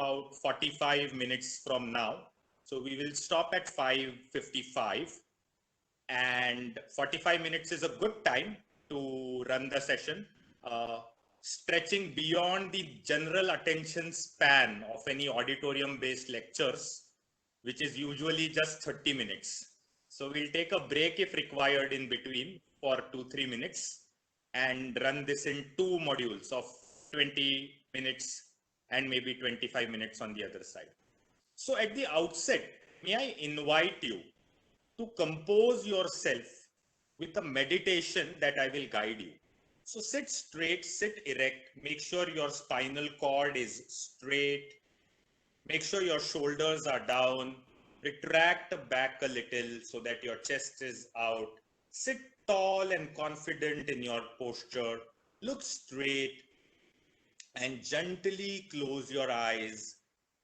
about 45 minutes from now. So we will stop at 5:55, and 45 minutes is a good time to run the session. Stretching beyond the general attention span of any auditorium-based lectures, which is usually just 30 minutes. So we'll take a break if required in between for 2-3 minutes and run this in 2 modules of 20 minutes and maybe 25 minutes on the other side. So at the outset, may I invite you to compose yourself with a meditation that I will guide you. So sit straight, sit erect, make sure your spinal cord is straight, make sure your shoulders are down, retract back a little so that your chest is out. Sit tall and confident in your posture, look straight and gently close your eyes.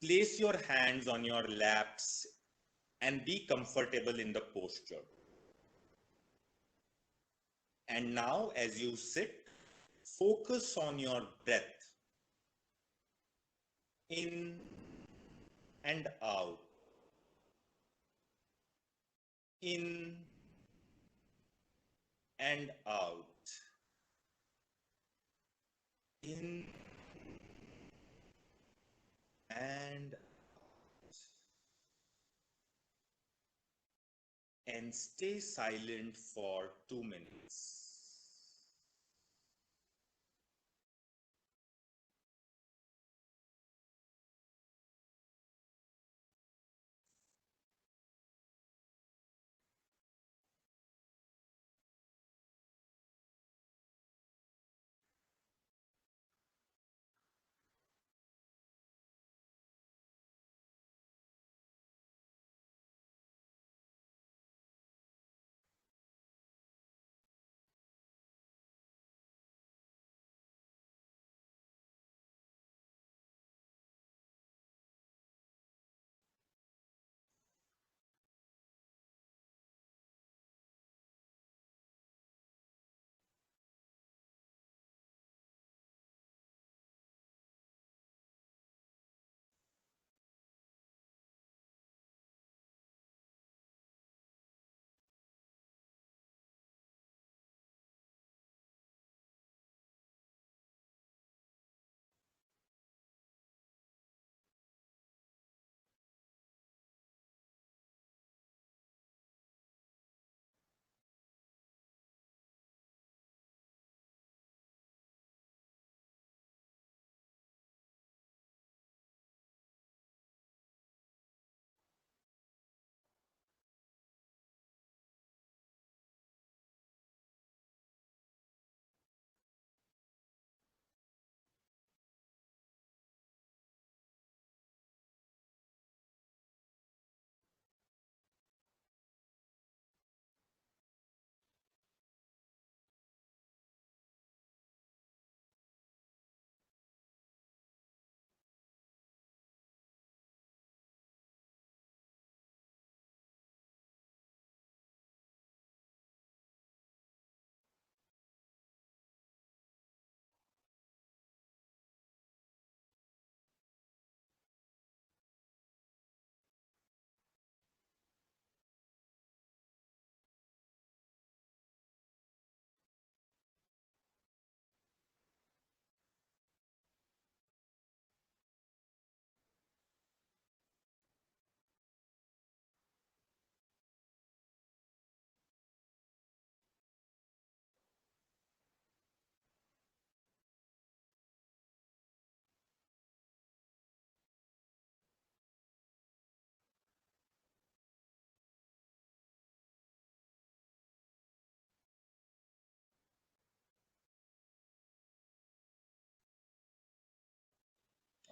Place your hands on your laps and be comfortable in the posture. And now, as you sit, focus on your breath in and out, in and out, in and out, and stay silent for 2 minutes.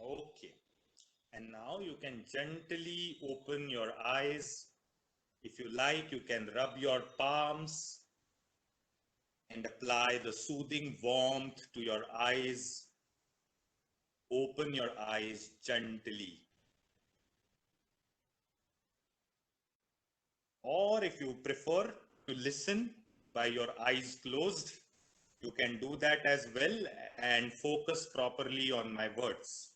Okay. And now you can gently open your eyes. If you like, you can rub your palms and apply the soothing warmth to your eyes. Open your eyes gently. Or if you prefer to listen by your eyes closed, you can do that as well and focus properly on my words.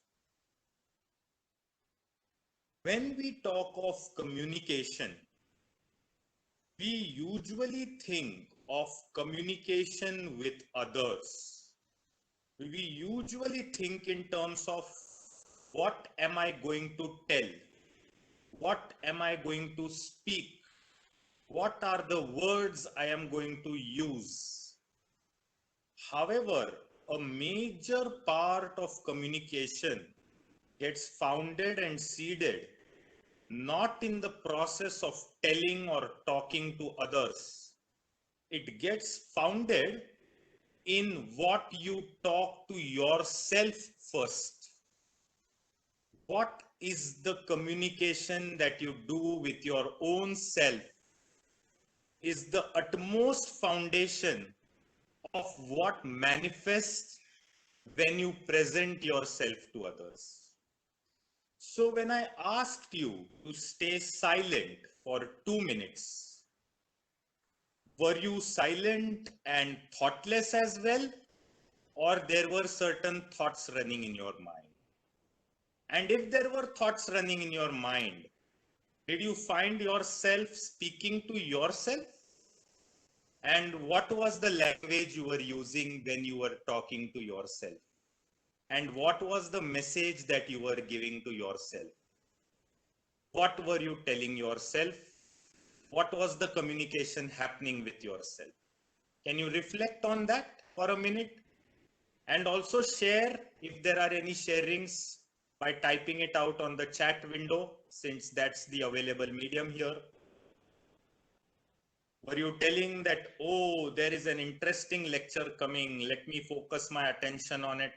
When we talk of communication, we usually think of communication with others. We usually think in terms of what am I going to tell? What am I going to speak? What are the words I am going to use? However, a major part of communication gets founded and seeded not in the process of telling or talking to others. It gets founded in what you talk to yourself first. What is the communication that you do with your own self is the utmost foundation of what manifests when you present yourself to others. So when I asked you to stay silent for 2 minutes, were you silent and thoughtless as well? Or there were certain thoughts running in your mind? And if there were thoughts running in your mind, did you find yourself speaking to yourself? And what was the language you were using when you were talking to yourself? And what was the message that you were giving to yourself? What were you telling yourself? What was the communication happening with yourself? Can you reflect on that for a minute? And also share if there are any sharings by typing it out on the chat window, since that's the available medium here. Were you telling that, oh, there is an interesting lecture coming, let me focus my attention on it?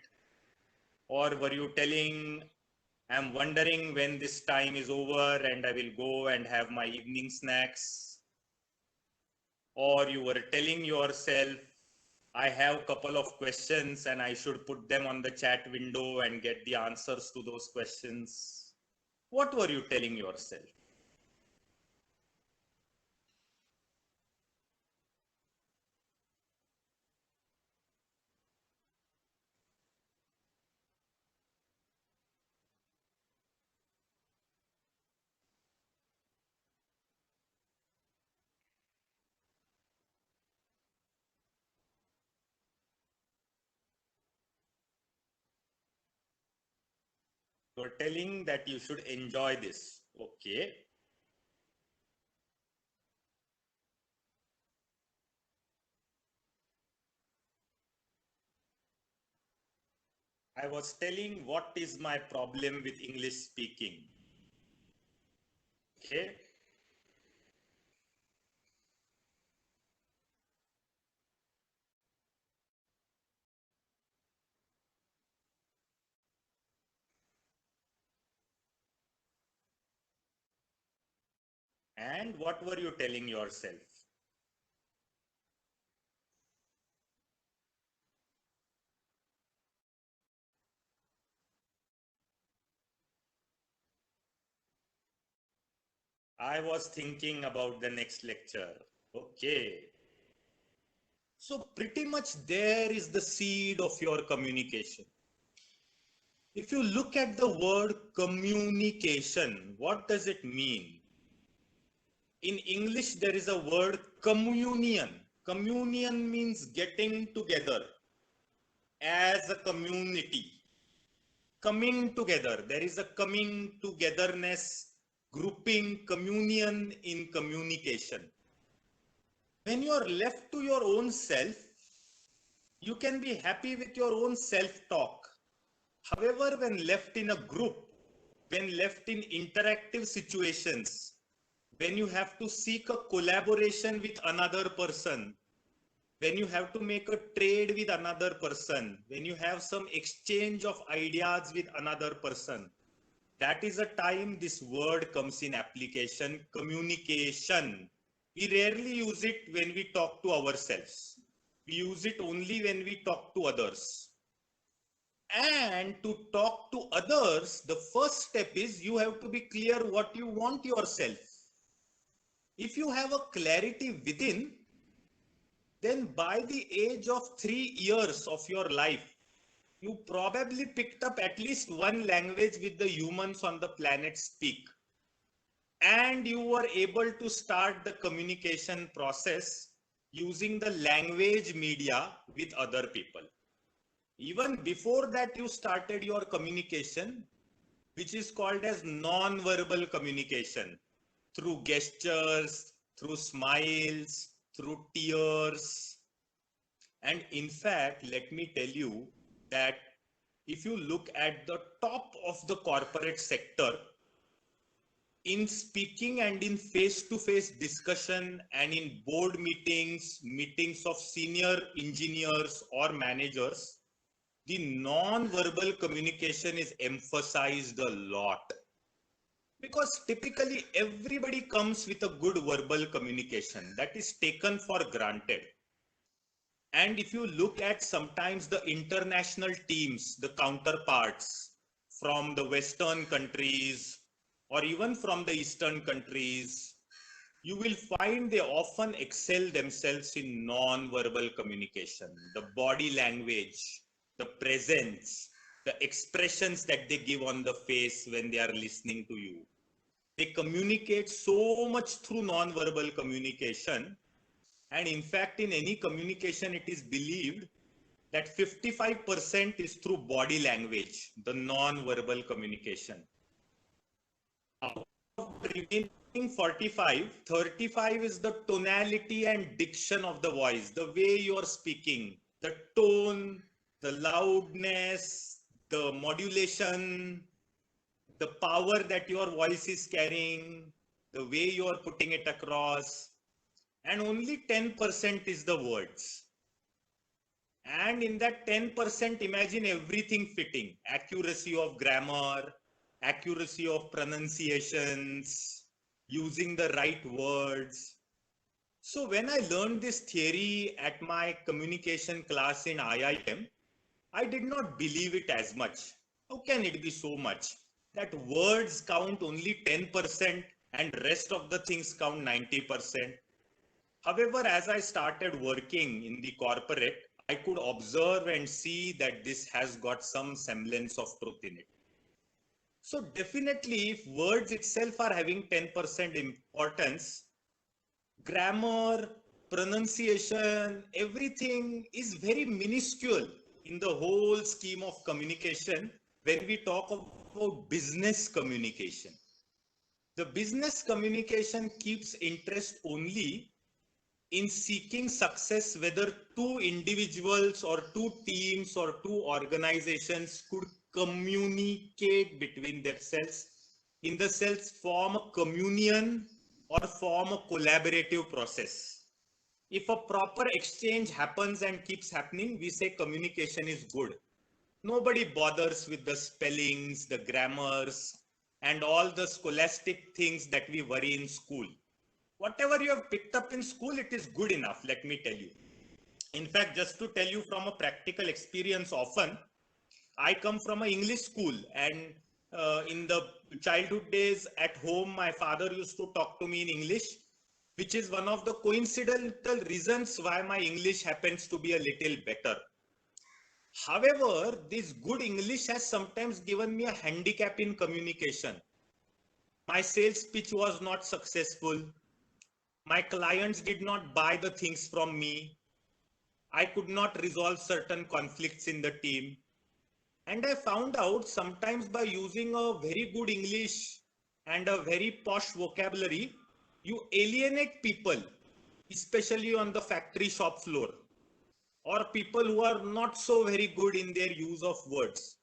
Or were you telling, I'm wondering when this time is over and I will go and have my evening snacks? Or you were telling yourself, I have a couple of questions and I should put them on the chat window and get the answers to those questions. What were you telling yourself? You're telling that you should enjoy this. Okay. I was telling what is my problem with English speaking. Okay. And what were you telling yourself? I was thinking about the next lecture. Okay. So pretty much there is the seed of your communication. If you look at the word communication, what does it mean? In English, there is a word communion. Communion means getting together as a community. Coming together. There is a coming togetherness, grouping, communion in communication. When you are left to your own self, you can be happy with your own self-talk. However, when left in a group, when left in interactive situations, when you have to seek a collaboration with another person, when you have to make a trade with another person, when you have some exchange of ideas with another person, that is a time this word comes in application, communication. We rarely use it when we talk to ourselves. We use it only when we talk to others. And to talk to others, the first step is you have to be clear what you want yourself. If you have a clarity within, then by the age of 3 years of your life, you probably picked up at least one language which the humans on the planet speak. and you were able to start the communication process using the language media with other people. Even before that, you started your communication, which is called as non-verbal communication, through gestures, through smiles, through tears. And in fact, let me tell you that if you look at the top of the corporate sector, in speaking and in face-to-face discussion and in board meetings, meetings of senior engineers or managers, the non-verbal communication is emphasized a lot. Because typically everybody comes with a good verbal communication that is taken for granted. And if you look at sometimes the international teams, the counterparts from the Western countries or even from the Eastern countries, you will find they often excel themselves in non-verbal communication, the body language, the presence, the expressions that they give on the face when they are listening to you. They communicate so much through non-verbal communication. And in fact, in any communication, it is believed that 55% is through body language, the non-verbal communication. Out of the remaining 45, 35 is the tonality and diction of the voice, the way you are speaking, the tone, the loudness, the modulation, the power that your voice is carrying, the way you are putting it across, and only 10% is the words. And in that 10%, imagine everything fitting: accuracy of grammar, accuracy of pronunciations, using the right words. So when I learned this theory at my communication class in IIM, I did not believe it as much. How can it be so much? That words count only 10% and rest of the things count 90%. However, as I started working in the corporate, I could observe and see that this has got some semblance of truth in it. So definitely, if words itself are having 10% importance, grammar, pronunciation, everything is very minuscule in the whole scheme of communication when we talk about business communication. The business communication keeps interest only in seeking success, whether two individuals or two teams or two organizations could communicate between themselves, in the sense form a communion or form a collaborative process. If a proper exchange happens and keeps happening, we say communication is good. Nobody bothers with the spellings, the grammars, and all the scholastic things that we worry in school. Whatever you have picked up in school, it is good enough, let me tell you. In fact, just to tell you from a practical experience, often I come from an English school, and in the childhood days at home, my father used to talk to me in English, which is one of the coincidental reasons why my English happens to be a little better. However, this good English has sometimes given me a handicap in communication. My sales pitch was not successful. My clients did not buy the things from me. I could not resolve certain conflicts in the team. And I found out sometimes by using a very good English and a very posh vocabulary, you alienate people, especially on the factory shop floor, or people who are not so very good in their use of words.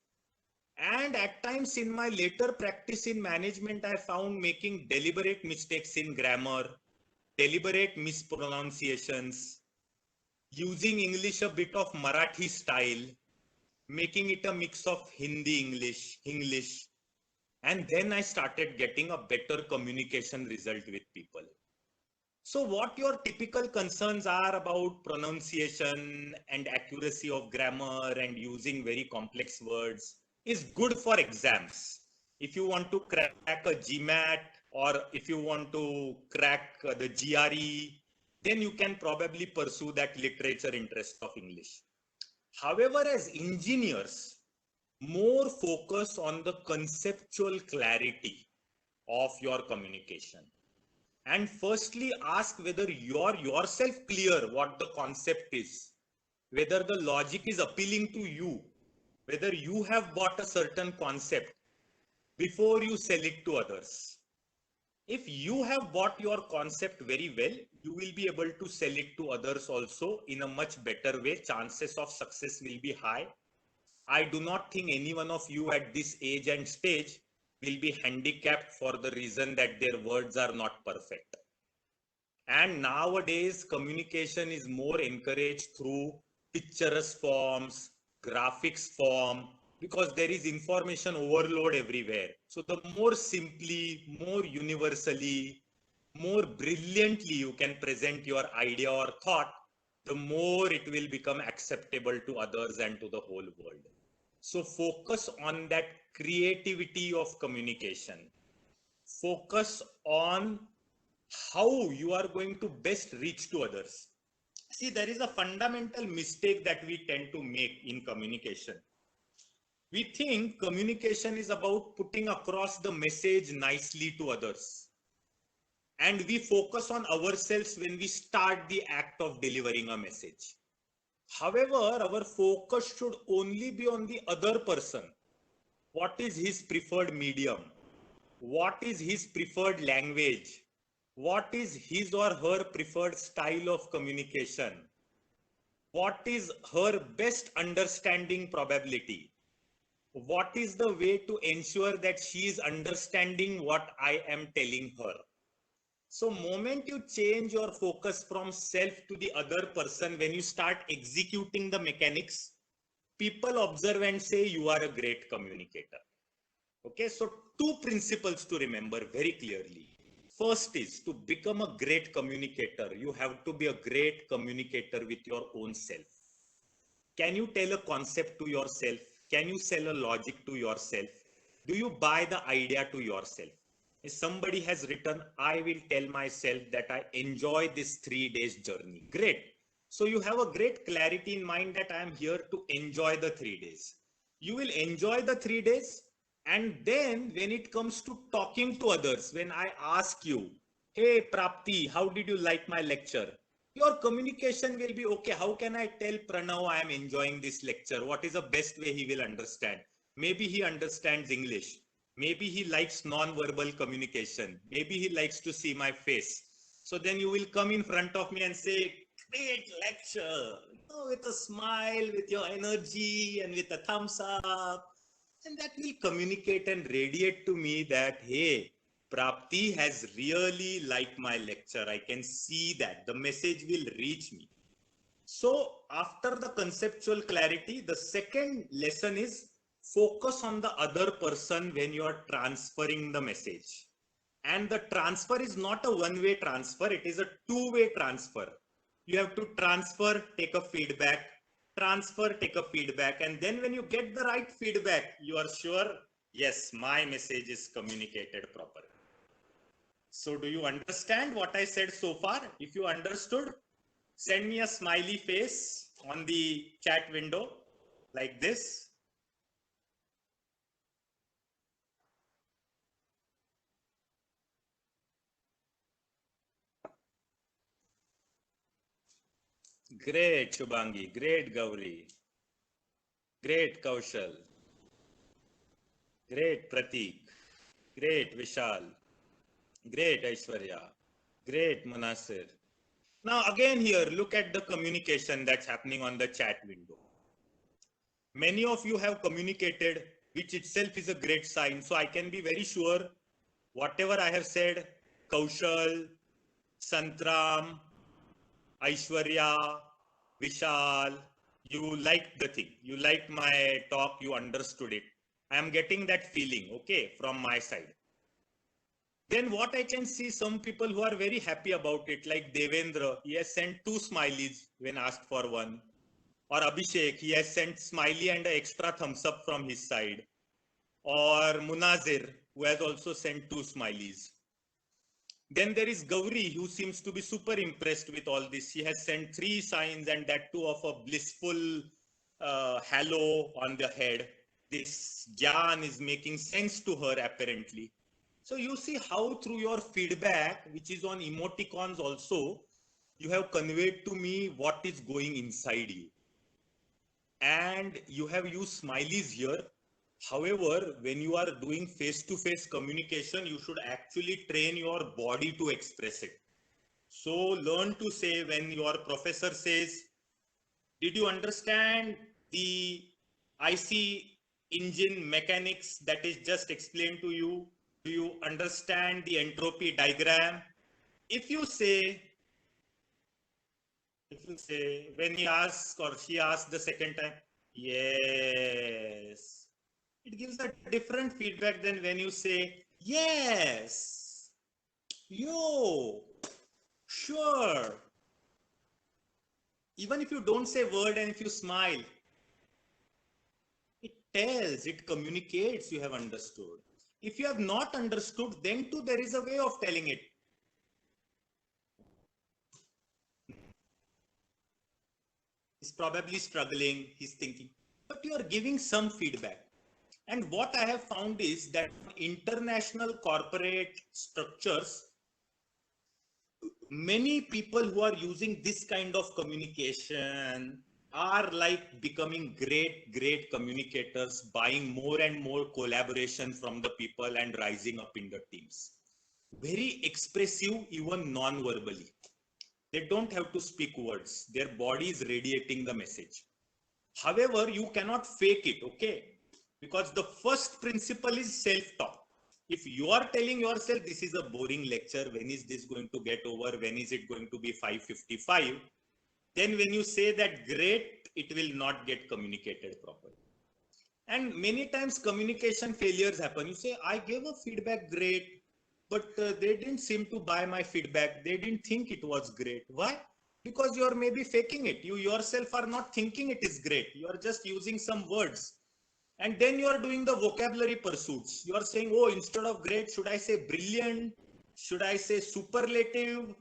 And at times in my later practice in management, I found making deliberate mistakes in grammar, deliberate mispronunciations, using English a bit of Marathi style, making it a mix of Hindi English. And then I started getting a better communication result with people. So what your typical concerns are about pronunciation and accuracy of grammar and using very complex words is good for exams. If you want to crack a GMAT or if you want to crack the GRE, then you can probably pursue that literature interest of English. However, as engineers, more focus on the conceptual clarity. of your communication. And firstly, ask whether you're yourself clear what the concept is, whether the logic is appealing to you, whether you have bought a certain concept before you sell it to others. If you have bought your concept very well, you will be able to sell it to others also in a much better way. Chances of success will be high. I do not think any one of you at this age and stage will be handicapped for the reason that their words are not perfect. And nowadays, communication is more encouraged through picturesque forms, graphics form, because there is information overload everywhere. So the more simply, more universally, more brilliantly you can present your idea or thought, the more it will become acceptable to others and to the whole world. So focus on that creativity of communication. Focus on how you are going to best reach to others. See, there is a fundamental mistake that we tend to make in communication. We think communication is about putting across the message nicely to others. And we focus on ourselves when we start the act of delivering a message. However, our focus should only be on the other person. What is his preferred medium? What is his preferred language? What is his or her preferred style of communication? What is her best understanding probability? What is the way to ensure that she is understanding what I am telling her? So moment you change your focus from self to the other person, when you start executing the mechanics, people observe and say you are a great communicator. Okay, so two principles to remember very clearly. First is, to become a great communicator, you have to be a great communicator with your own self. Can you tell a concept to yourself? Can you sell a logic to yourself? Do you buy the idea to yourself? If somebody has written, I will tell myself that I enjoy this 3 days journey. Great. So you have a great clarity in mind that I am here to enjoy the 3 days. You will enjoy the 3 days. And then when it comes to talking to others, when I ask you, hey Prapti, how did you like my lecture? Your communication will be, okay, how can I tell Pranav I am enjoying this lecture? What is the best way he will understand? Maybe he understands English. Maybe he likes non-verbal communication. Maybe he likes to see my face. So then you will come in front of me and say, great lecture, with a smile, with your energy and with a thumbs up. And that will communicate and radiate to me that, hey, Prapti has really liked my lecture. I can see that the message will reach me. So after the conceptual clarity, the second lesson is focus on the other person when you are transferring the message. And the transfer is not a one-way transfer. It is a two-way transfer. You have to transfer, take a feedback, transfer, take a feedback. And then when you get the right feedback, you are sure, yes, my message is communicated properly. So do you understand what I said so far? If you understood, send me a smiley face on the chat window like this. Great, Shubhangi. Great, Gauri. Great, Kaushal. Great, Pratik. Great, Vishal. Great, Aishwarya. Great, Manasir. Now again here, look at the communication that's happening on the chat window. Many of you have communicated, which itself is a great sign. So I can be very sure whatever I have said, Kaushal, Santram, Aishwarya, Vishal, you liked the thing. You liked my talk. You understood it. I am getting that feeling, okay, from my side. Then what I can see, some people who are very happy about it, like Devendra, he has sent 2 smileys when asked for one. Or Abhishek, he has sent smiley and an extra thumbs up from his side. Or Munazir, who has also sent 2 smileys. Then there is Gauri, who seems to be super impressed with all this. She has sent 3 signs, and that too of a blissful halo on the head. This Gyan is making sense to her apparently. So you see how through your feedback, which is on emoticons also, you have conveyed to me what is going inside you. And you have used smileys here. However, when you are doing face-to-face communication, you should actually train your body to express it. So learn to say when your professor says, did you understand the IC engine mechanics that is just explained to you? Do you understand the entropy diagram? If you say, when he asks or she asks the second time, yes, it gives a different feedback than when you say, yes, yo, sure. Even if you don't say word and if you smile, it tells, it communicates you have understood. If you have not understood, then too there is a way of telling it. He's probably struggling, he's thinking, but you are giving some feedback. And what I have found is that international corporate structures, many people who are using this kind of communication are like becoming great communicators, buying more and more collaboration from the people and rising up in the teams. Very expressive, even non-verbally. They don't have to speak words. Their body is radiating the message. However, you cannot fake it, okay? Because the first principle is self-talk. If you are telling yourself, this is a boring lecture, when is this going to get over? When is it going to be 5:55? Then when you say that great, it will not get communicated properly. And many times communication failures happen. You say, I gave a feedback great, but they didn't seem to buy my feedback. They didn't think it was great. Why? Because you are maybe faking it. You yourself are not thinking it is great. You are just using some words. And then you are doing the vocabulary pursuits. You are saying, oh, instead of great, should I say brilliant? Should I say superlative?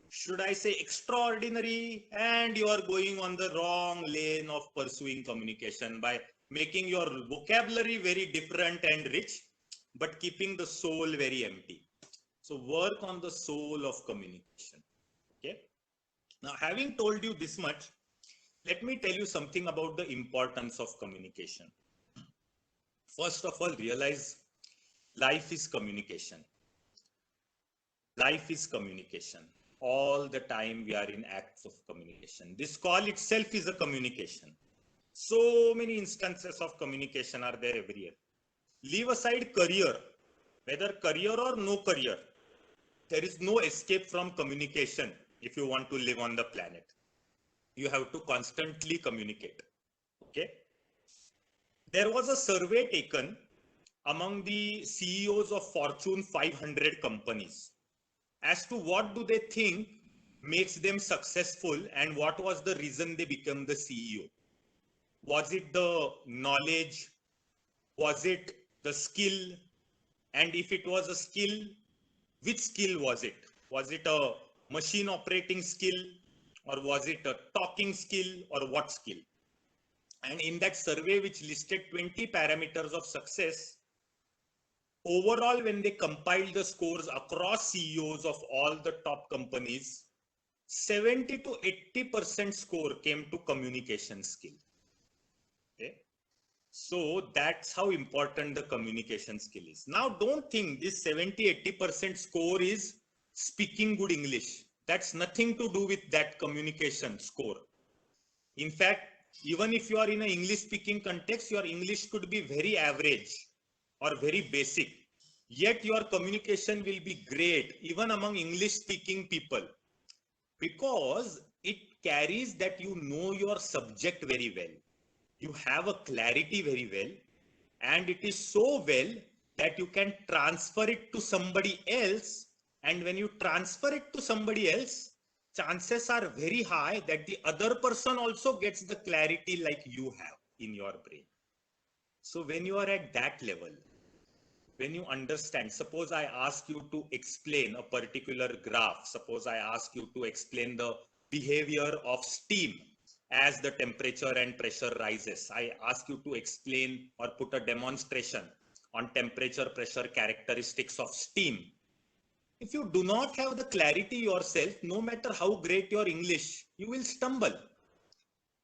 Should I say extraordinary? And you are going on the wrong lane of pursuing communication by making your vocabulary very different and rich, but keeping the soul very empty. So work on the soul of communication. Okay. Now, having told you this much, let me tell you something about the importance of communication. First of all, realize life is communication. Life is communication. All the time we are in acts of communication. This call itself is a communication. So many instances of communication are there every year. Leave aside career, whether career or no career. There is no escape from communication if you want to live on the planet. You have to constantly communicate. Okay. There was a survey taken among the CEOs of Fortune 500 companies as to what do they think makes them successful and what was the reason they became the CEO. Was it the knowledge? Was it the skill? And if it was a skill, which skill was it? Was it a machine operating skill, or was it a talking skill, or what skill? And in that survey, which listed 20 parameters of success, overall, when they compiled the scores across CEOs of all the top companies, 70 to 80% score came to communication skill. Okay. So that's how important the communication skill is. Now, don't think this 70-80% score is speaking good English. That's nothing to do with that communication score. In fact, even if you are in an English speaking context, your English could be very average or very basic. Yet your communication will be great even among English speaking people, because it carries that you know your subject very well. You have a clarity very well, and it is so well that you can transfer it to somebody else. And when you transfer it to somebody else, chances are very high that the other person also gets the clarity like you have in your brain. So when you are at that level, when you understand, suppose I ask you to explain a particular graph, suppose I ask you to explain the behavior of steam as the temperature and pressure rises. I ask you to explain or put a demonstration on temperature, pressure, characteristics of steam. If you do not have the clarity yourself, no matter how great your English, you will stumble.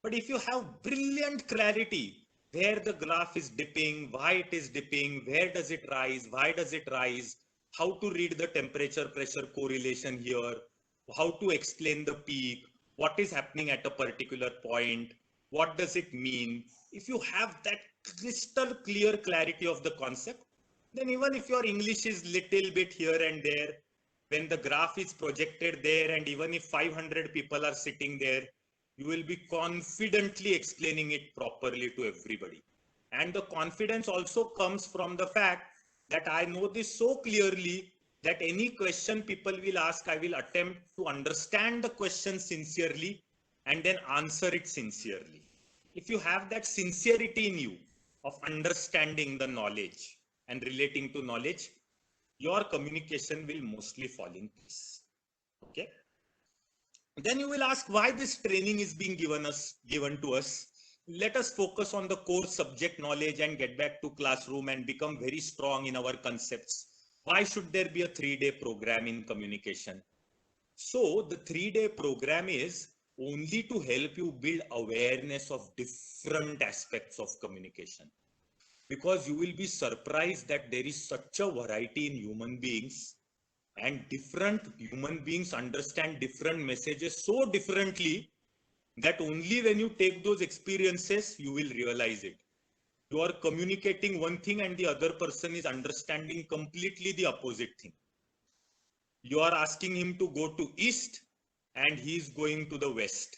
But if you have brilliant clarity, where the graph is dipping, why it is dipping, where does it rise, why does it rise, how to read the temperature pressure correlation here, how to explain the peak, what is happening at a particular point, what does it mean. If you have that crystal clear clarity of the concept, then even if your English is little bit here and there, when the graph is projected there, and even if 500 people are sitting there, you will be confidently explaining it properly to everybody. And the confidence also comes from the fact that I know this so clearly that any question people will ask, I will attempt to understand the question sincerely and then answer it sincerely. If you have that sincerity in you of understanding the knowledge and relating to knowledge, your communication will mostly fall in place. Okay. Then you will ask why this training is being given to us. Let us focus on the core subject knowledge and get back to classroom and become very strong in our concepts. Why should there be a 3-day program in communication? So the 3-day program is only to help you build awareness of different aspects of communication. Because you will be surprised that there is such a variety in human beings, and different human beings understand different messages so differently that only when you take those experiences, you will realize it. You are communicating one thing and the other person is understanding completely the opposite thing. You are asking him to go to east and he is going to the west.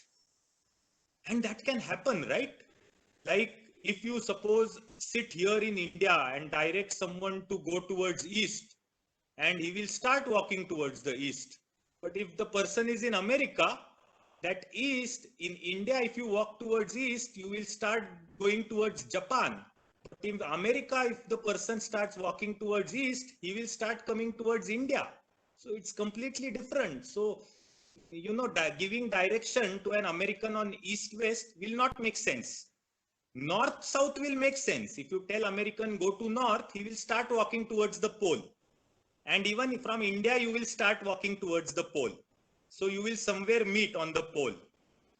And that can happen, right? Like if you suppose sit here in India and direct someone to go towards east, and he will start walking towards the east. But if the person is in America, that east in India, if you walk towards east, you will start going towards Japan. But in America, if the person starts walking towards east, he will start coming towards India. So it's completely different. So, you know, giving direction to an American on east-west will not make sense. North-south will make sense. If you tell American go to north, he will start walking towards the pole. And even from India, you will start walking towards the pole. So you will somewhere meet on the pole.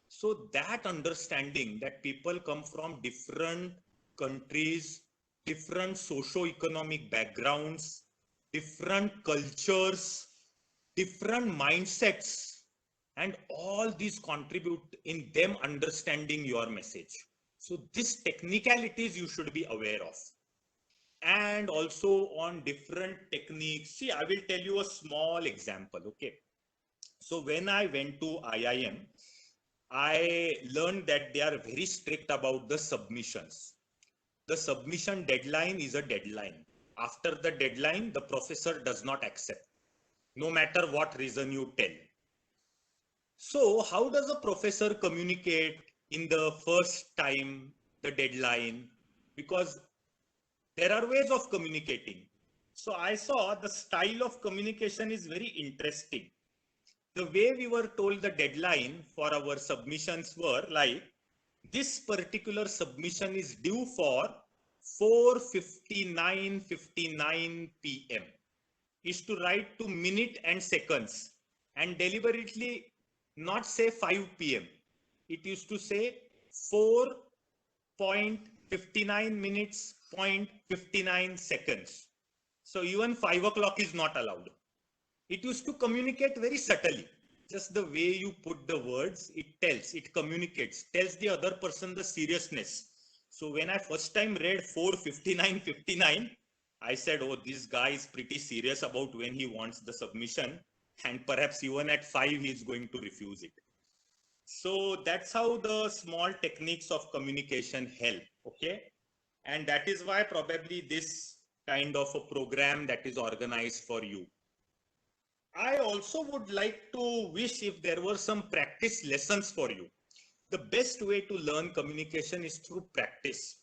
So that understanding that people come from different countries, different socio-economic backgrounds, different cultures, different mindsets, and all these contribute in them understanding your message. So these technicalities you should be aware of. And also on different techniques. See, I will tell you a small example. Okay. So when I went to IIM, I learned that they are very strict about the submissions. The submission deadline is a deadline. After the deadline, the professor does not accept, no matter what reason you tell. So how does a professor communicate in the first time, the deadline? Because there are ways of communicating. So I saw the style of communication is very interesting. The way we were told the deadline for our submissions were like, this particular submission is due for 4:59 p.m. is to write to minute and seconds and deliberately not say 5 p.m. It used to say 4.59 minutes, 0.59 seconds. So even 5 o'clock is not allowed. It used to communicate very subtly. Just the way you put the words, it communicates, tells the other person the seriousness. So when I first time read 4:59:59, I said, oh, this guy is pretty serious about when he wants the submission, and perhaps even at 5 he is going to refuse it. So that's how the small techniques of communication help. Okay. And that is why probably this kind of a program that is organized for you. I also would like to wish if there were some practice lessons for you. The best way to learn communication is through practice.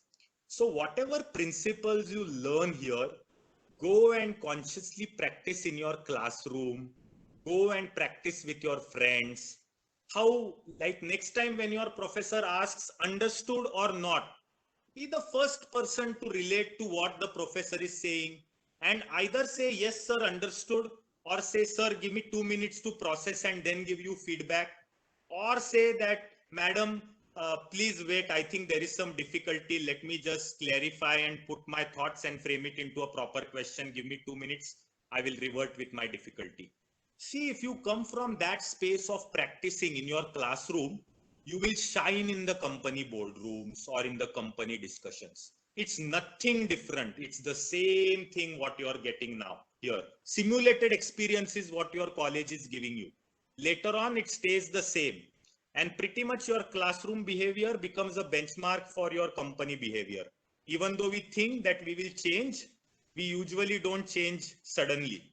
So whatever principles you learn here, go and consciously practice in your classroom, go and practice with your friends. How, like next time when your professor asks understood or not, be the first person to relate to what the professor is saying and either say, yes, sir, understood, or say, sir, give me 2 minutes to process and then give you feedback, or say that, madam, please wait, I think there is some difficulty. Let me just clarify and put my thoughts and frame it into a proper question. Give me 2 minutes. I will revert with my difficulty. See, if you come from that space of practicing in your classroom, you will shine in the company boardrooms or in the company discussions. It's nothing different. It's the same thing what you're getting now here. Simulated experience is what your college is giving you. Later on, it stays the same. And pretty much your classroom behavior becomes a benchmark for your company behavior. Even though we think that we will change, we usually don't change suddenly.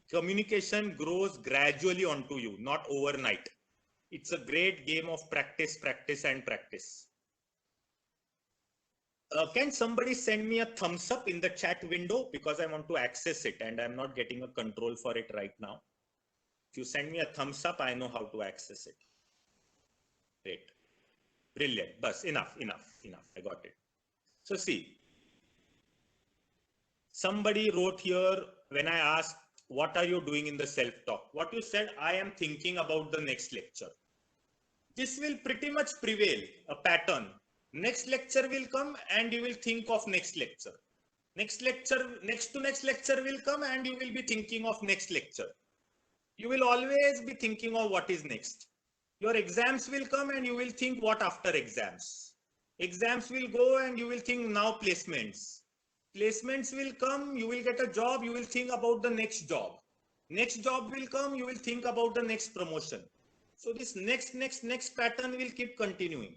Communication grows gradually onto you, not overnight. It's a great game of practice, practice, and practice. Can somebody send me a thumbs up in the chat window, because I want to access it and I'm not getting a control for it right now. If you send me a thumbs up, I know how to access it. Great. Brilliant. Bus, enough. I got it. So see, somebody wrote here when I asked, what are you doing in the self-talk? What you said, I am thinking about the next lecture. This will pretty much prevail, a pattern. Next lecture will come and you will think of next lecture. Next to next lecture will come and you will be thinking of next lecture. You will always be thinking of what is next. Your exams will come and you will think what after exams. Exams will go and you will think now placements. Placements will come, you will get a job, you will think about the next job. Next job will come, you will think about the next promotion. So this next pattern will keep continuing.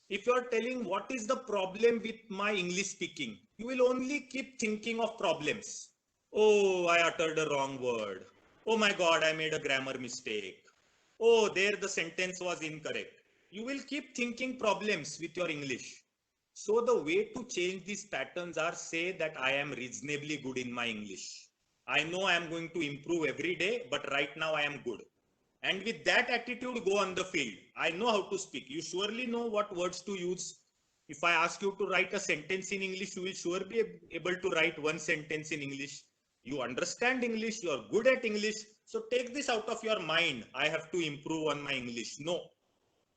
If you are telling what is the problem with my English speaking, you will only keep thinking of problems. Oh, I uttered a wrong word. Oh my God, I made a grammar mistake. Oh, there the sentence was incorrect. You will keep thinking problems with your English. So the way to change these patterns are say that I am reasonably good in my English. I know I am going to improve every day, but right now I am good. And with that attitude, go on the field. I know how to speak. You surely know what words to use. If I ask you to write a sentence in English, you will surely be able to write one sentence in English. You understand English, you are good at English. So take this out of your mind. I have to improve on my English. No,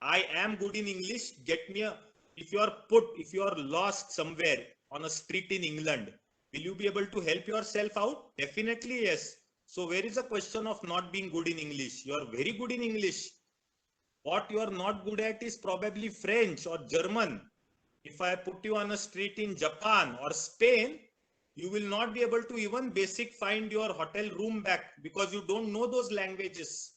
I am good in English. Get me if you are lost somewhere on a street in England, will you be able to help yourself out? Definitely yes. So where is the question of not being good in English? You are very good in English. What you are not good at is probably French or German. If I put you on a street in Japan or Spain, you will not be able to even basic find your hotel room back because you don't know those languages.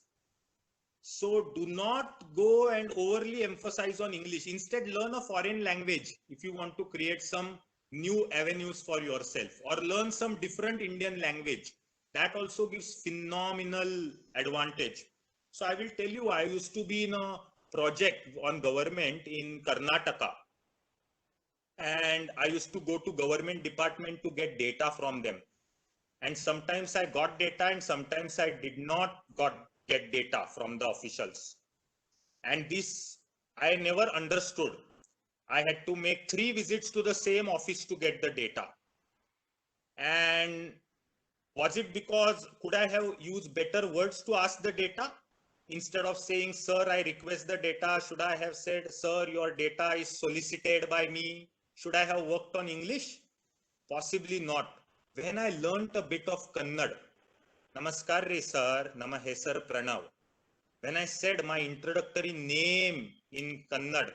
So do not go and overly emphasize on English. Instead, learn a foreign language if you want to create some new avenues for yourself, or learn some different Indian language. That also gives phenomenal advantage. So I will tell you, I used to be in a project on government in Karnataka. And I used to go to government department to get data from them. And sometimes I got data and sometimes I did not get data from the officials. And this I never understood. I had to make 3 visits to the same office to get the data. And was it because could I have used better words to ask the data? Instead of saying, sir, I request the data, should I have said, sir, your data is solicited by me? Should I have worked on English? Possibly not. When I learnt a bit of Kannada, Namaskar re sir, Nama Hesar Pranav. When I said my introductory name in Kannada,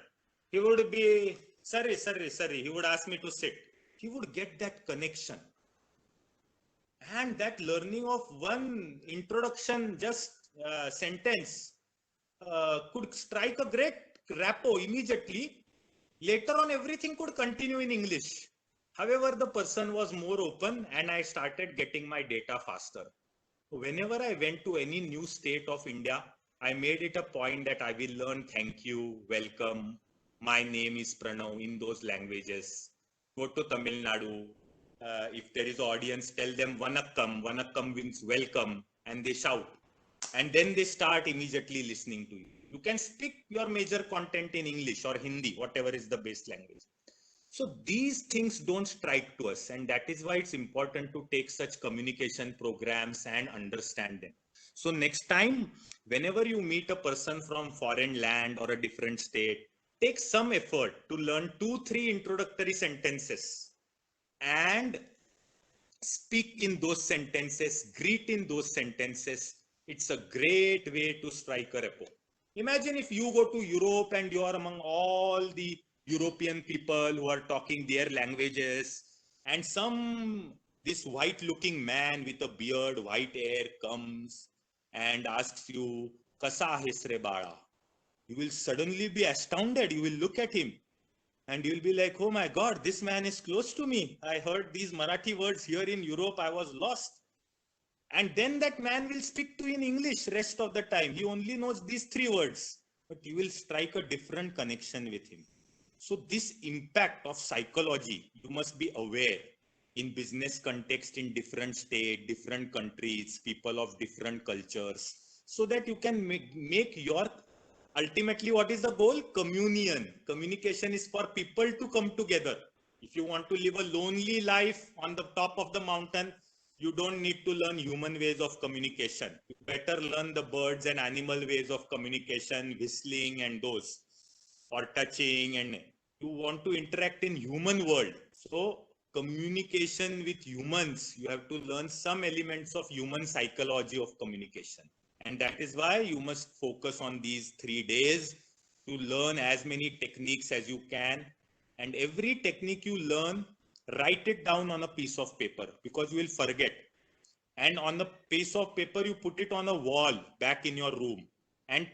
he would be, sorry, he would ask me to sit. He would get that connection. And that learning of one introduction, just sentence, could strike a great rapport immediately. Later on, everything could continue in English. However, the person was more open and I started getting my data faster. Whenever I went to any new state of India, I made it a point that I will learn thank you, welcome, my name is Pranav in those languages. Go to Tamil Nadu. If there is audience, tell them Vanakkam. Vanakkam means welcome, and they shout. And then they start immediately listening to you. You can speak your major content in English or Hindi, whatever is the base language. So these things don't strike to us, and that is why it's important to take such communication programs and understand them. So next time, whenever you meet a person from foreign land or a different state, take some effort to learn 2-3 introductory sentences and speak in those sentences, greet in those sentences. It's a great way to strike a rapport. Imagine if you go to Europe and you are among all the European people who are talking their languages, and this white looking man with a beard, white hair comes and asks you, Kasa ahis re bala? You will suddenly be astounded. You will look at him and you'll be like, oh my God, this man is close to me. I heard these Marathi words here in Europe. I was lost. And then that man will speak to you in English rest of the time. He only knows these 3 words, but you will strike a different connection with him. So this impact of psychology, you must be aware in business context, in different state, different countries, people of different cultures, so that you can make your, ultimately what is the goal? Communication is for people to come together. If you want to live a lonely life on the top of the mountain, you don't need to learn human ways of communication. You better learn the birds and animal ways of communication, whistling and those, or touching, and you want to interact in human world. So communication with humans, you have to learn some elements of human psychology of communication. And that is why you must focus on these 3 days to learn as many techniques as you can. And every technique you learn, write it down on a piece of paper, because you will forget. And on the piece of paper, you put it on a wall back in your room and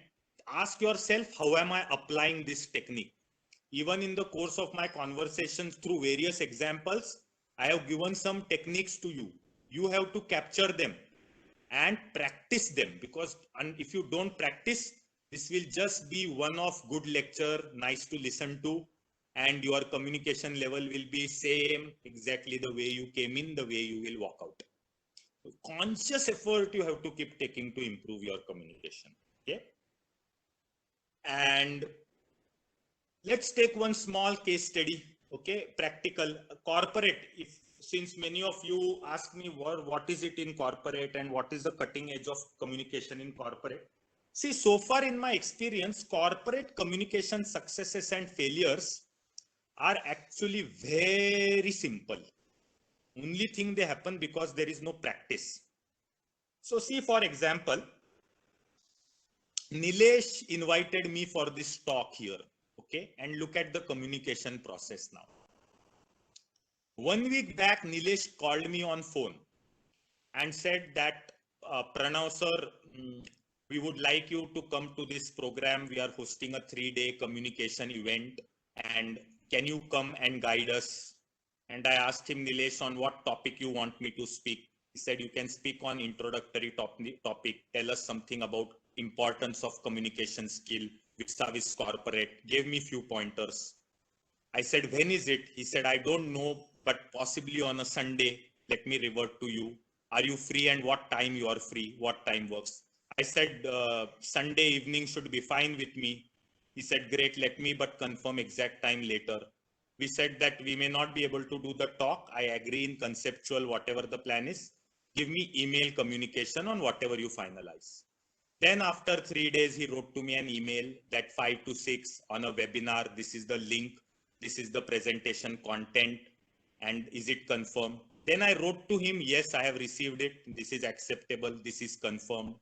ask yourself, how am I applying this technique? Even in the course of my conversations through various examples, I have given some techniques to you. You have to capture them and practice them, because if you don't practice, this will just be one of good lecture, nice to listen to, and your communication level will be same exactly the way you came in, the way you will walk out. So conscious effort you have to keep taking to improve your communication. Okay. And let's take one small case study. Okay, practical corporate. If since many of you ask me what is it in corporate and what is the cutting edge of communication in corporate. See, so far in my experience, corporate communication successes and failures are actually very simple. Only thing they happen because there is no practice. So see, for example, Nilesh invited me for this talk here. Okay, and look at the communication process now. 1 week back, Nilesh called me on phone and said that, Pranav sir, we would like you to come to this program. We are hosting a 3-day communication event, and can you come and guide us? And I asked him, Nilesh, on what topic you want me to speak? He said, you can speak on introductory topic. Tell us something about importance of communication skill vis-a-vis corporate. Gave me few pointers. I said, when is it? He said, I don't know, but possibly on a Sunday. Let me revert to you. Are you free, and what time you are free? What time works? I said, Sunday evening should be fine with me. He said, great, let me but confirm exact time later. We said that we may not be able to do the talk. I agree in conceptual, whatever the plan is. Give me email communication on whatever you finalize. Then after 3 days, he wrote to me an email that 5 to 6 on a webinar. This is the link. This is the presentation content. And is it confirmed? Then I wrote to him, yes, I have received it. This is acceptable. This is confirmed.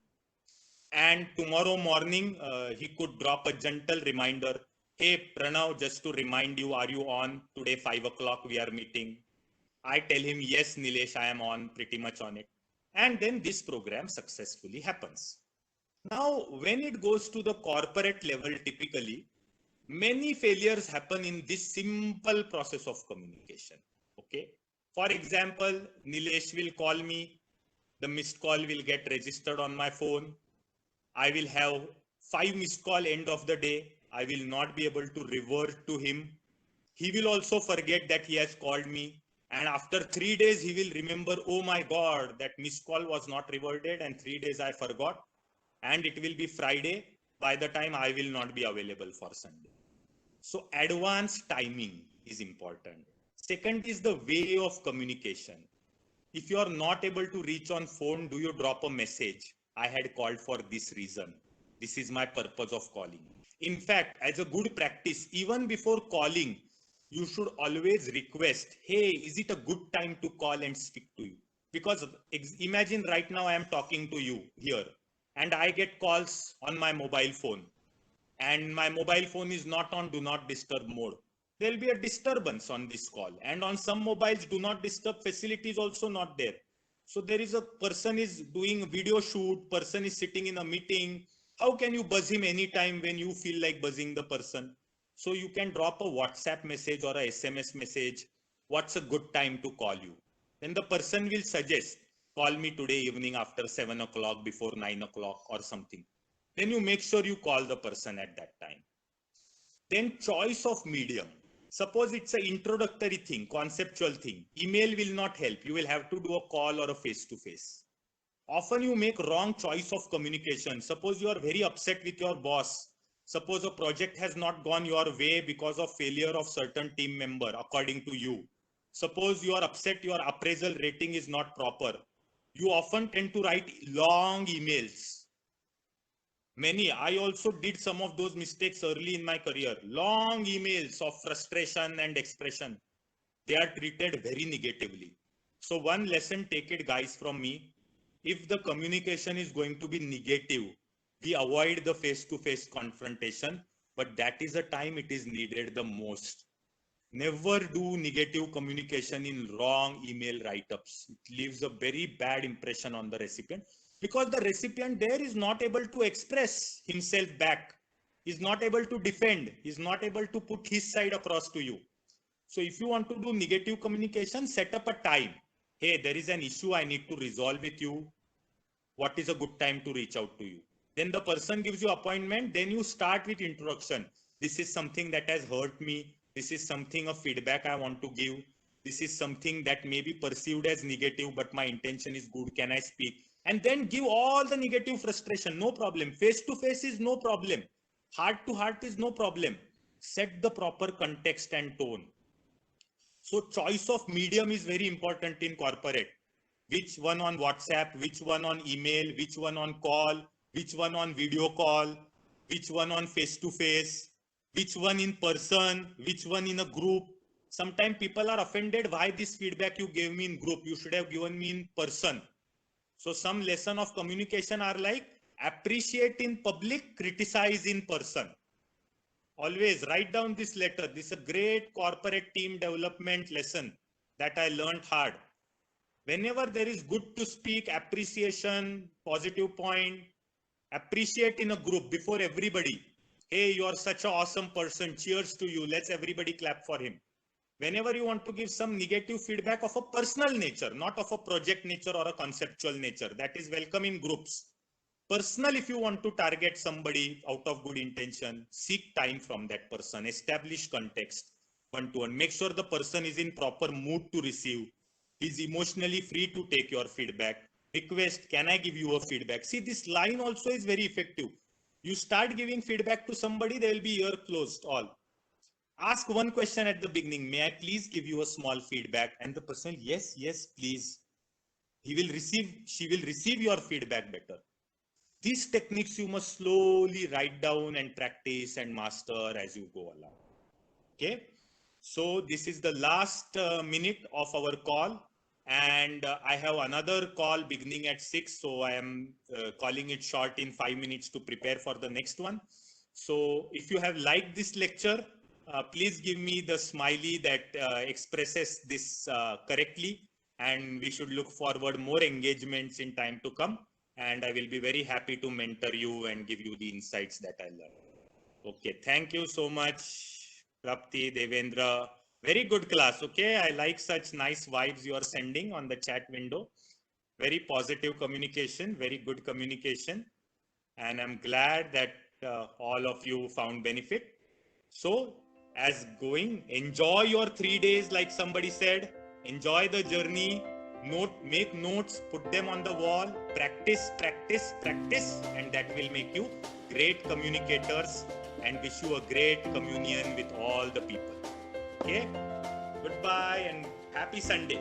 And tomorrow morning, he could drop a gentle reminder. Hey, Pranav, just to remind you, are you on today, 5 o'clock, we are meeting. I tell him, yes, Nilesh, I am on, pretty much on it. And then this program successfully happens. Now, when it goes to the corporate level, typically, many failures happen in this simple process of communication. Okay. For example, Nilesh will call me. The missed call will get registered on my phone. I will have 5 missed call end of the day. I will not be able to revert to him. He will also forget that he has called me. And after 3 days, he will remember, oh my God, that missed call was not reverted, and 3 days I forgot. And it will be Friday. By the time I will not be available for Sunday. So advanced timing. is important. Second is the way of communication. If you are not able to reach on phone, do you drop a message? I had called for this reason. This is my purpose of calling. In fact, as a good practice, even before calling, you should always request, hey, is it a good time to call and speak to you? Because imagine right now I am talking to you here and I get calls on my mobile phone and my mobile phone is not on do not disturb mode. There will be a disturbance on this call, and on some mobiles do not disturb facility is also not there. So there is a person is doing a video shoot, person is sitting in a meeting. How can you buzz him anytime when you feel like buzzing the person? So you can drop a WhatsApp message or a SMS message. What's a good time to call you? Then the person will suggest, call me today evening after 7 o'clock, before 9 o'clock or something. Then you make sure you call the person at that time. Then choice of medium. Suppose it's an introductory thing, conceptual thing. Email will not help. You will have to do a call or a face-to-face. Often you make wrong choice of communication. Suppose you are very upset with your boss. Suppose a project has not gone your way because of failure of certain team member according to you. Suppose you are upset your appraisal rating is not proper. You often tend to write long emails. I also did some of those mistakes early in my career. Long emails of frustration and expression. They are treated very negatively. So one lesson, take it guys from me. If the communication is going to be negative, we avoid the face-to-face confrontation, but that is a time it is needed the most. Never do negative communication in wrong email write-ups. It leaves a very bad impression on the recipient, because the recipient there is not able to express himself back, is not able to defend, is not able to put his side across to you. So if you want to do negative communication, set up a time. Hey, there is an issue I need to resolve with you. What is a good time to reach out to you? Then the person gives you appointment. Then you start with introduction. This is something that has hurt me. This is something of feedback I want to give. This is something that may be perceived as negative, but my intention is good. Can I speak? And then give all the negative frustration. No problem. Face to face is no problem. Heart to heart is no problem. Set the proper context and tone. So choice of medium is very important in corporate. Which one on WhatsApp, which one on email, which one on call, which one on video call, which one on face-to-face, which one in person, which one in a group. Sometimes people are offended, why this feedback you gave me in group, you should have given me in person. So some lesson of communication are like, appreciate in public, criticize in person. Always write down this letter. This is a great corporate team development lesson that I learned hard. Whenever there is good to speak, appreciation, positive point, appreciate in a group before everybody. Hey, you are such an awesome person. Cheers to you. Let's everybody clap for him. Whenever you want to give some negative feedback of a personal nature, not of a project nature or a conceptual nature, that is welcome in groups. Personal, if you want to target somebody out of good intention, seek time from that person, establish context, one-to-one, make sure the person is in proper mood to receive, is emotionally free to take your feedback, request, can I give you a feedback? See, this line also is very effective. You start giving feedback to somebody, they will be ear closed all. Ask one question at the beginning, may I please give you a small feedback? And the person, yes, yes, please. She will receive your feedback better. These techniques you must slowly write down and practice and master as you go along. Okay. So this is the last minute of our call, and I have another call beginning at 6. So I am calling it short in 5 minutes to prepare for the next one. So if you have liked this lecture, please give me the smiley that expresses this correctly, and we should look forward more engagements in time to come. And I will be very happy to mentor you and give you the insights that I learned. Okay, thank you so much, Prapti, Devendra. Very good class, okay? I like such nice vibes you are sending on the chat window. Very positive communication, very good communication. And I'm glad that all of you found benefit. So, as going, enjoy your 3 days like somebody said. Enjoy the journey. Make notes, put them on the wall, practice, practice, practice, and that will make you great communicators and wish you a great communion with all the people. Okay. Goodbye and happy Sunday.